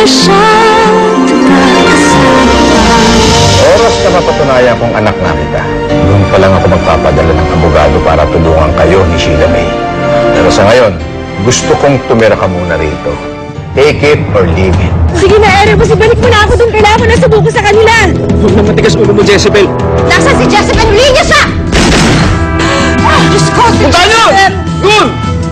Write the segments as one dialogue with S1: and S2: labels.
S1: siyang nakasama.
S2: Oras na mapatunayan kong anak na kita. Doon pa lang ako magpapadala ng abogado para tulungan kayo ni Sheila May. Pero sa ngayon, gusto kong tumira ka muna rito. Take it or leave it.
S3: Sige na, Erebus, ibalik mo na ako doon. Kailangan mo na subuko sa kanila.
S4: Huwag na matigas ulo mo, Jezebel.
S3: Nasaan si Jezebel? Huli niya siya! Diyos ko, si Jezebel!
S4: Gun!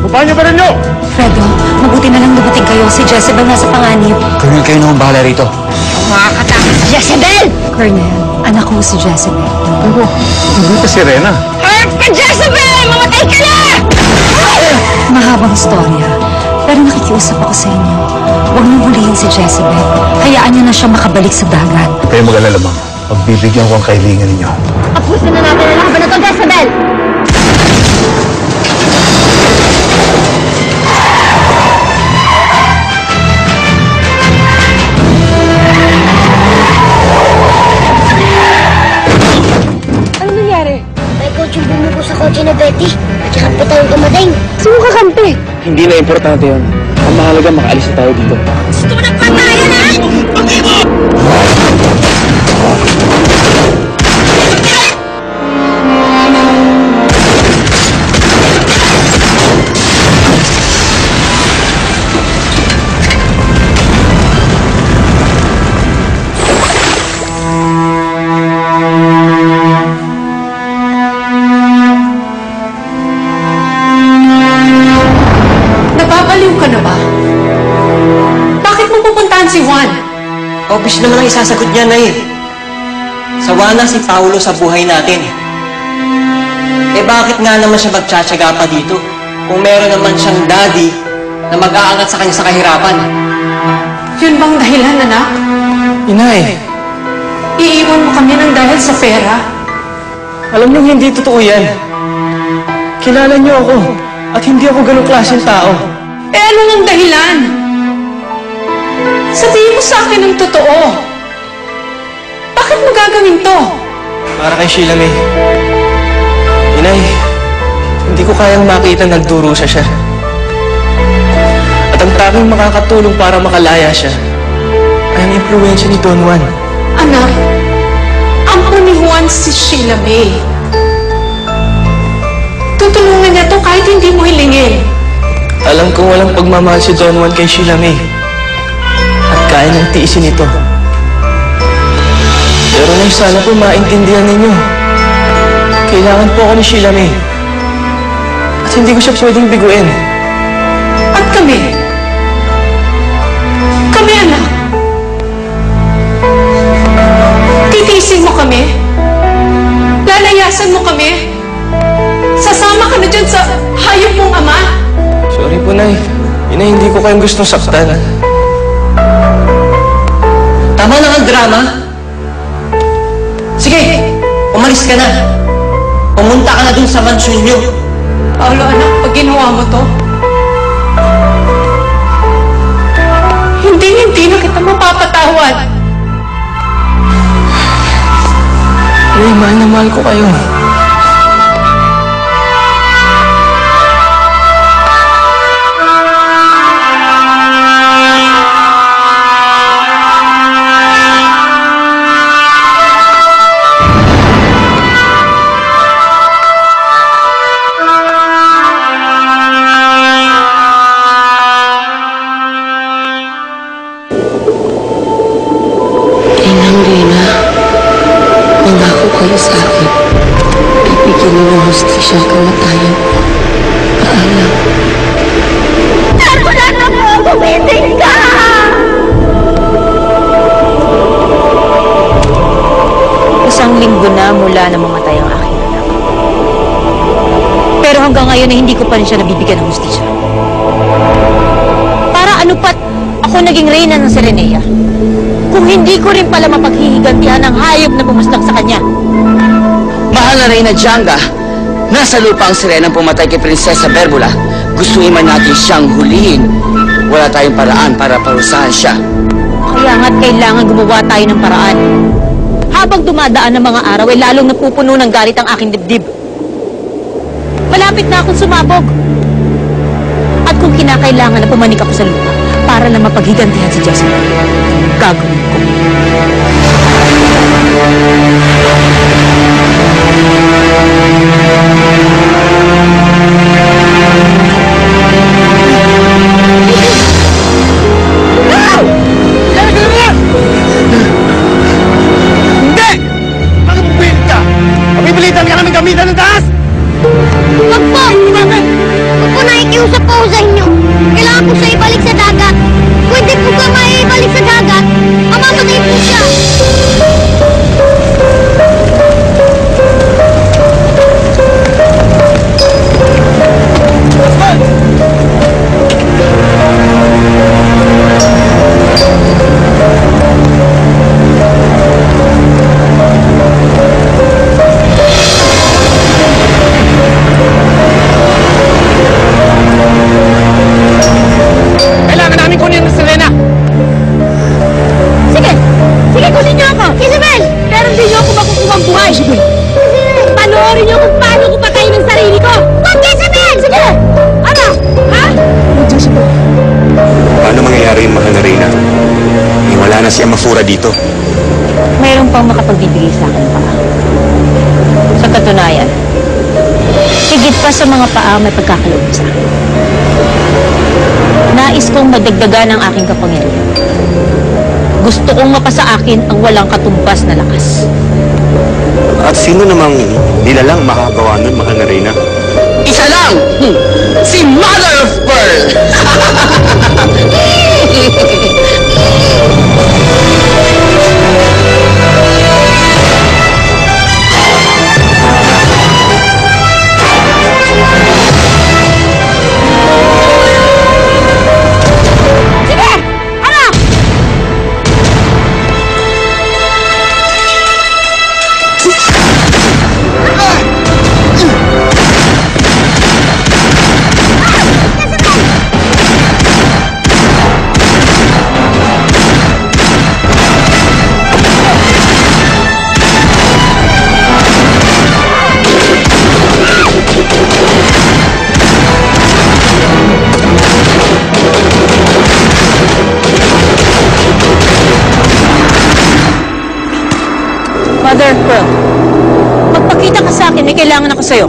S4: Babahan niyo ba rin niyo?
S1: Fredo, mabuti na lang dumating kayo. Si Jezebel nasa panganib.
S4: Colonel, kayo naman bahala rito.
S3: Makakatakas si Jezebel!
S1: Colonel, anak ko si Jezebel.
S4: Pero, hindi pa si Rena.
S3: Harap ka, Jezebel! Mamatay ka na!
S1: Mahabang istorya. Pero nakikiusap ako sa inyo. Huwag niyo hulihin si Jezebel. Hayaan niyo na siya makabalik sa dagat.
S4: Kayo mag-alala, ma'am. Pagbibigyan ko ang kailangan ninyo.
S3: Tapusin na natin ang laban na to, Jezebel! Ano nangyari?
S5: May coach yung bumuko sa kotse na Betty. Nagkakampi tayong dumating.
S3: Sino kakampi?
S4: Hindi na importante yun. Ang mahalaga, makaalis na tayo dito.
S3: Gusto mo ng patayan, ha?
S6: Nababaliw ka na ba? Bakit mo pupuntahan si Juan?
S7: Obvious naman ang isasagot niya na eh. Sawa na si Paulo sa buhay natin. Eh bakit nga naman siya magtsatsaga pa dito? Kung meron naman siyang daddy na mag-aangat sa kanya sa kahirapan.
S6: Yun bang dahilan, anak?
S4: Inay,
S6: Iiwan mo kami ng dahil sa pera?
S4: alam niyo hindi totoo yan. Kilala niyo ako at hindi ako ganong klaseng tao.
S6: Eh ano ang dahilan? Sabihin mo sa akin ang totoo. Bakit mo gagawin to?
S4: Para kay Sheila May. Inay, hindi ko kayang makita nagdurusa siya. At ang tanging makakatulong para makalaya siya ay ang impluwensya ni Don Juan.
S6: Anak, ampun ni Juan si Sheila May. Tutulungan niya to kahit hindi mo hilingin.
S4: Alam kong walang pagmamahal si Don Juan kay Sheila May. At kaya nang tiisin ito. Pero Nay, sana po maintindihan ninyo. Kailangan po ako ni Sheila May. At hindi ko siya pwedeng biguin.
S6: At kami? Kami, anak. Titiisin mo kami? Lalayasan mo kami? Sasama ka na dyan sa hayop mong ama?
S4: Sorry po, Nay. Inay, hindi ko kayong gustong saktan.
S7: Tama na ang drama. Sige, umalis ka na. Pumunta ka na dun sa mansyon niyo.
S6: Paolo, anak, pag ginawa mo to, hindi na kita mapapatawad.
S4: Nay, mahal na mahal ko kayo.
S5: Inang Rina, mangako kayo sa akin. Bibigyan niyo ng hustisya ang kamatayan. Paalam.
S3: Wala na po! Gumising ka!
S8: Isang linggo na mula na mamatay ang aking anak. Pero hanggang ngayon ay hindi ko pa rin siya nabibigyan ng hustisya. Para ano pat ako naging reyna ng Serenea? Kung hindi ko rin pala mapaghihigantihan ng hayop na bumuslang sa kanya.
S7: Mahal na Reyna Django, nasa lupa ang sirenang pumatay kay Prinsesa Berbula. Gustuin man natin siyang hulihin. Wala tayong paraan para parusahan siya.
S8: Kaya nga't kailangan gumawa tayo ng paraan. Habang dumadaan ng mga araw, ay lalong napupuno ng galit ang aking dibdib. Malapit na akong sumabog. At kung kinakailangan na pumanik ako sa lupa, para lang mapaghigantihan si Jezebel. Gagawin ko.
S4: Hindi! Bakit buwilit ka? Mabibilitan ka namin gamitan ng taas!
S3: Wag po! Wag po, nakikiusap po ako sa inyo. Kailangan po siya ibalik sa dagat. Kung hindi po ka maibalik sa dagat, mamamatay po siya.
S4: Kailangan namin kunin ang Selena!
S3: Sige! Sige, kunin niyo ako! Isabel! Pero hindi niyo ako makukuha ang buhay! Isabel! Panoorin niyo kung paano ko patayin ang sarili ko! Wag, Isabel! Sige! Ano? Ha?
S2: Paano mangyayari yung mahal na Reyna? Eh, wala na siyang mafura dito.
S8: Mayroon pang makapagbibigay sa akin pa. Sa katunayan, higit pa sa mga paa may pagkakaloob sa akin. Nais kong madagdagan ang aking kapangyarihan. Gusto kong mapasa akin ang walang katumbas na lakas.
S2: At sino namang nilalang makagawa nun, mahal na Reyna?
S4: Isa lang! Si Mother of Pearl!
S8: Mother of Pearl, magpakita ka sa akin, may kailangan ako sa'yo.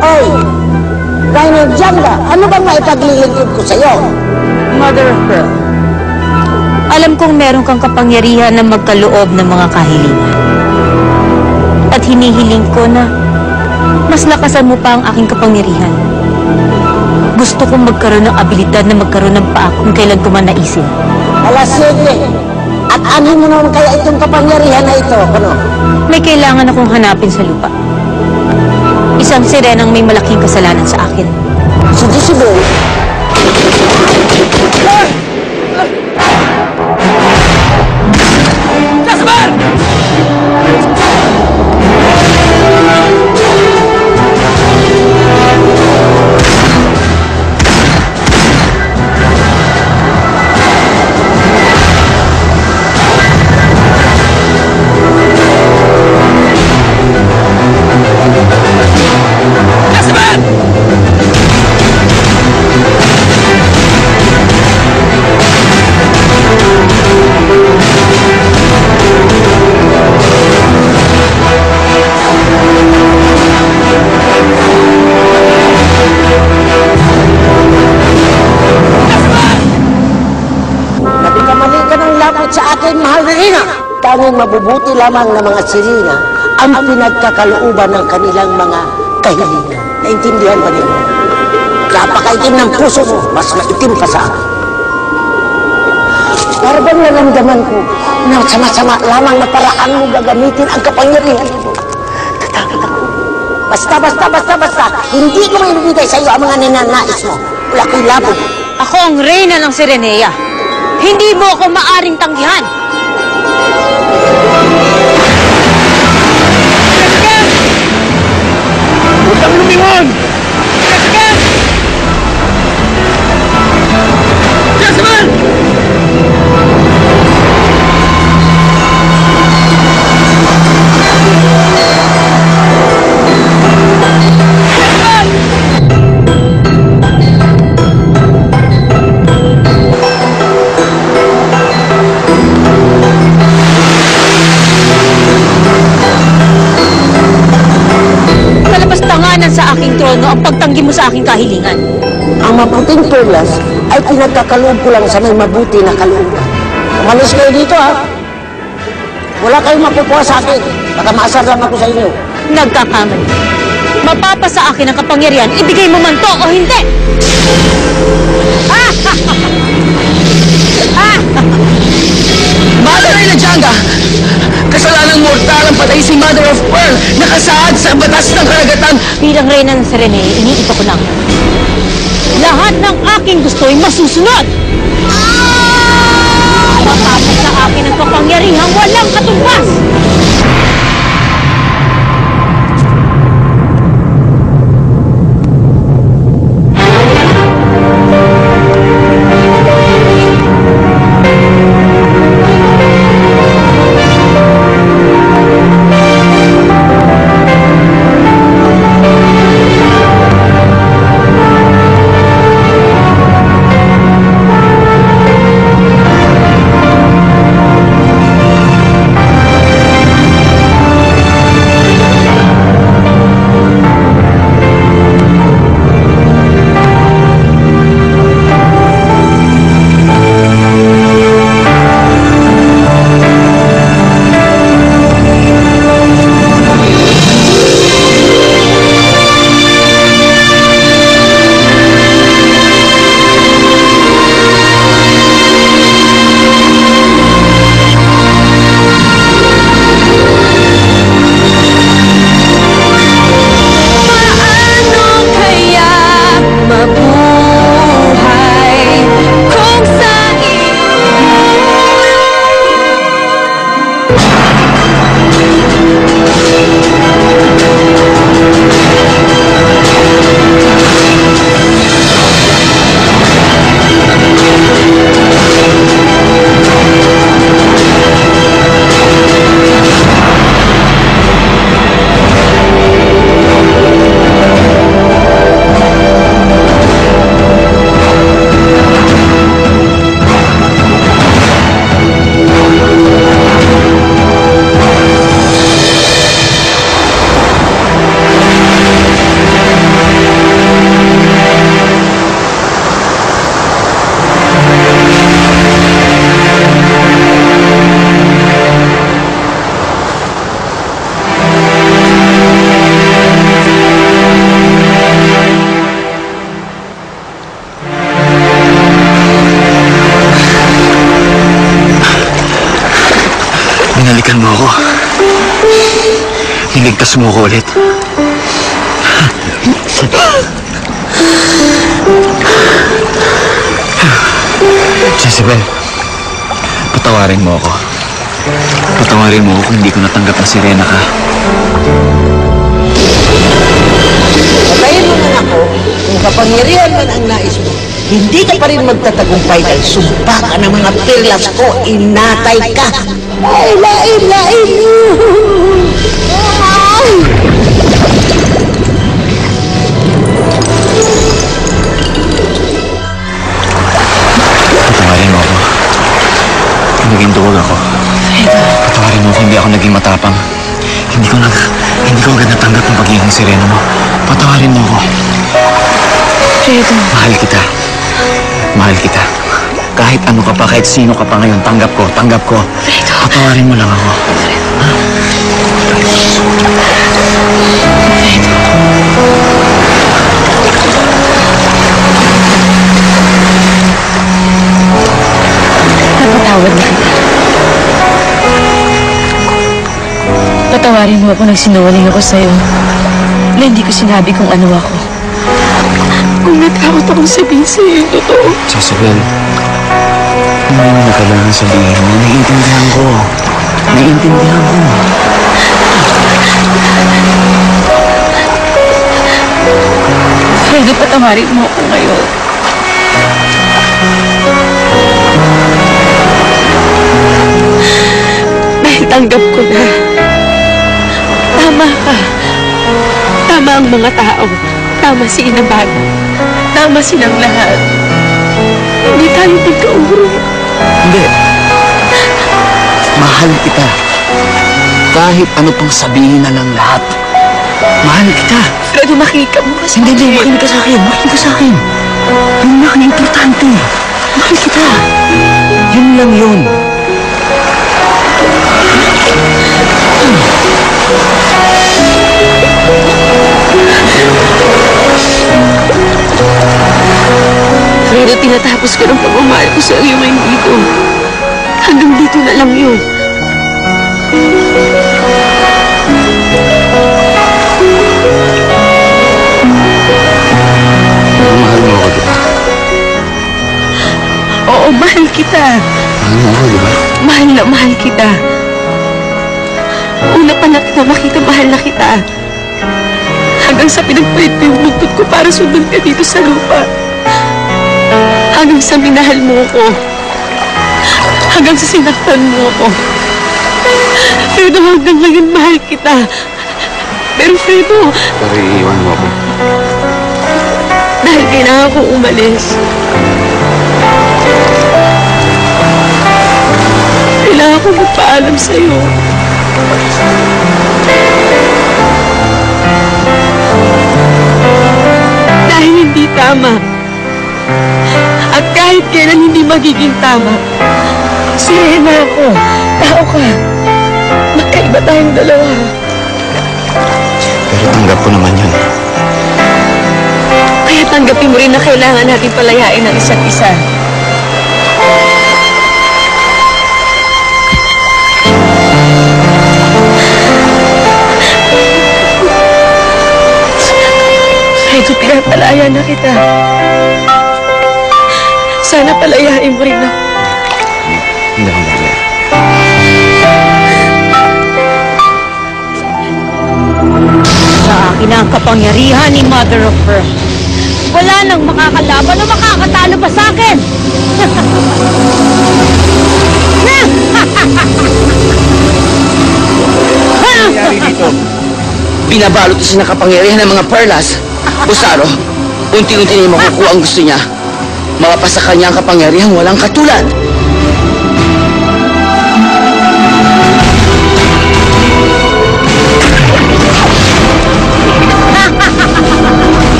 S9: Oy! Rhino Janga, ano bang maipaglilingkod ko sa'yo?
S8: Mother of Pearl, alam kong meron kang kapangyarihan na magkaloob ng mga kahilingan. At hinihiling ko na mas lakasan mo pa ang aking kapangyarihan. Gusto kong magkaroon ng abilidad na magkaroon ng paa kung kailan ko man naisin.
S9: Alas 7. At ano mo naman kaya itong kapangyarihan na ito, ano?
S8: May kailangan akong hanapin sa lupa. Isang sirenang may malaking kasalanan sa akin.
S9: Si Jezebel.
S4: Jezebel!
S9: Tanging mabubuti lamang ng mga sirina ang pinagkakalooban ng kanilang mga kahilingan. Naintindihan ba niyo? Napakaitim ng puso mo, mas maitim pa sa akin. Para bang naramdaman ko na sama-sama lamang na paraan mo gagamitin ang kapangyarihan mo. Tatakot ako. Basta. Hindi ko may ibigay sa iyo ang mga ninanais mo. Wala ko'y labog.
S8: Ako ang reyna ng Sirenea. Hindi mo ako maaring tanggihan.
S4: Huwag kang lumingon! Jezebel!
S8: Tono ang pagtanggi mo sa aking kahilingan.
S9: Ang maputing perlas ay pinagkakaloob ko lang sa may mabuti na kalooban. Umalis kayo dito, ha? Wala kayong mapupuha sa akin. Baka maasar lang ako sa inyo.
S8: Nagkakamali. Mapapasa akin ang kapangyarihan, ibigay mo man to o hindi!
S4: Mother Elijanga! Kasalanang mortal ang patay si Mother of Pearl, nakasaad sa batas ng karagatan.
S8: Bilang reyna ng Serene, iniiba ko lang. Lahat ng aking gusto ay masusunod! Mapapasa sa akin ang kapangyarihang walang katumbas!
S4: Binalikan mo ako. Niligtas mo ako ulit. Jezebel, patawarin mo ako. Patawarin mo ako kung hindi ko natanggap na sirena ka.
S9: Patayin mo man ako, kung kapangyarihan man ang nais mo, hindi ka pa rin magtatagumpay dahil sumpa ka ng mga perlas ko, inatay ka. Ay, lain mo!
S4: Patawarin mo ako. Naging duwag ako. Patawarin mo ako, hindi ako naging matapang. Hindi ko agad natanggap ang pagiging sirena mo. Patawarin mo ako.
S6: Fredo.
S4: Mahal kita. Mahal kita. Kahit ano ka pa, kahit sino ka pa ngayon, tanggap ko. Patawarin mo lang ako.
S6: Napatawad na kita. Patawarin mo ako nang sinungaling ako sa'yo na hindi ko sinabi kung ano ako. Kung natakot akong sabihin sa'yo yung totoo.
S4: Jezebel, hindi mo na kailangan sabihin mo. Naiintindihan ko.
S6: Fredo, patawarin mo ako ngayon. Dahil tanggap ko na. Tama ka. Tama ang mga tao. Tama si Inabad. Tama silang lahat. Hindi tayo pagkauro.
S4: Hindi. Mahal kita. Kahit ano pang sabihin na ng lahat. Mahal kita.
S6: Fredo, makinig ka muna sa
S4: Hindi,
S6: akin.
S4: makinig ka sa akin. Makinig ka sa akin. Yun lang ang importante. Mahal kita. Yun lang yun.
S6: Fredo, tinatapos ko ng pagmamahal ko sa iyo ngayon dito. Hanggang dito na lang yun.
S4: Mahal mo ako, diba?
S6: Oo, mahal kita.
S4: Mahal mo ako, diba?
S6: Mahal na mahal kita. Una pa na kita makita, mahal na kita. Hanggang sa pinagpalit ko yung buntot ko para sundan ka dito sa lupa. Hanggang sa minahal mo ko. Hanggang sa sinaktan mo ko. Fredo, hanggang ngayon mahal kita. Pero Fredo,
S4: Pero iiwan mo ako.
S6: dahil kailangan kong umalis. Kailangan kong magpaalam sa'yo. Dahil hindi tama. At kahit kailan hindi magiging tama. Sirena ako. Tao ka. Magkaiba tayong dalawa.
S4: Pero tanggap ko naman yun.
S6: Kaya tanggapin mo rin na kailangan natin palayain ang isa't isa. Medyo pinapalaya na kita. Sana palayain mo rin ako.
S4: Hindi ako nagaya.
S8: Sa akin ang kapangyarihan ni Mother of Earth. Wala nang makakalaban o makakatalo pa sa akin.
S7: Nangyari dito? Binabalot siya ng kapangyarihan ng mga perlas. Usaro, unti-unti niya makukuha ang gusto niya. Makapasa kanya ang kapangyarihan walang katulad.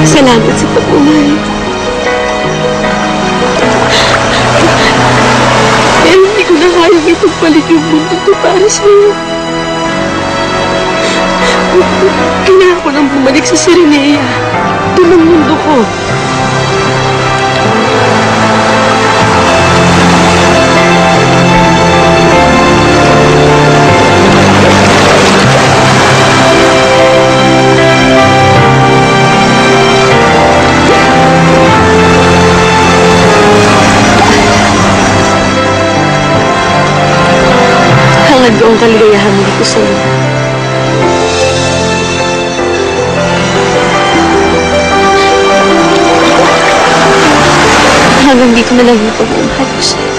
S6: Salamat sa pagmamahal. Pero hindi ko na kayang ipagpalit yung mundo ko para sa'yo. Kailangan ko nang bumalik sa Sirenea. Doon ang mundo ko. Hangad ko ang kaligayahan mo dito sa'yo. Hanggang dito na lang yung pagmamahal ko sa'yo.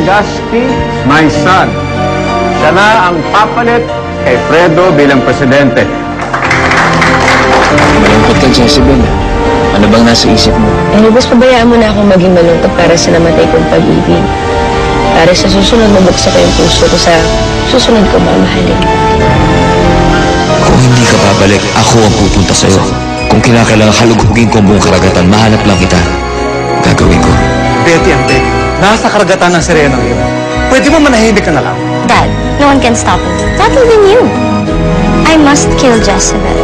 S2: Legazpi, my son. Siya na ang papalit kay Fredo bilang presidente.
S4: Malungkot ka, Jezebel. Ano bang nasa isip mo?
S6: Lubos pabayaan mo na akong maging malungkot para sa namatay kong pag-ibig. Para sa susunod, mabuksa ko yung puso ko sa susunod ko mamahalin.
S4: Kung hindi ka babalik, ako ang pupunta sa'yo. Kung kinakailangan halugugin ko ang buong karagatan, mahanap lang kita. Gagawin ko.
S7: Betty ang Betty. Nasa karagatan ng Sereno yun. Pwede mo manahimik ka na lang.
S3: Dad, no one can stop me. Not even you. I must kill Jezebel.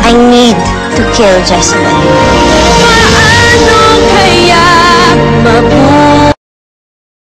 S3: I need to kill Jezebel.
S6: Paano kaya mabuhay?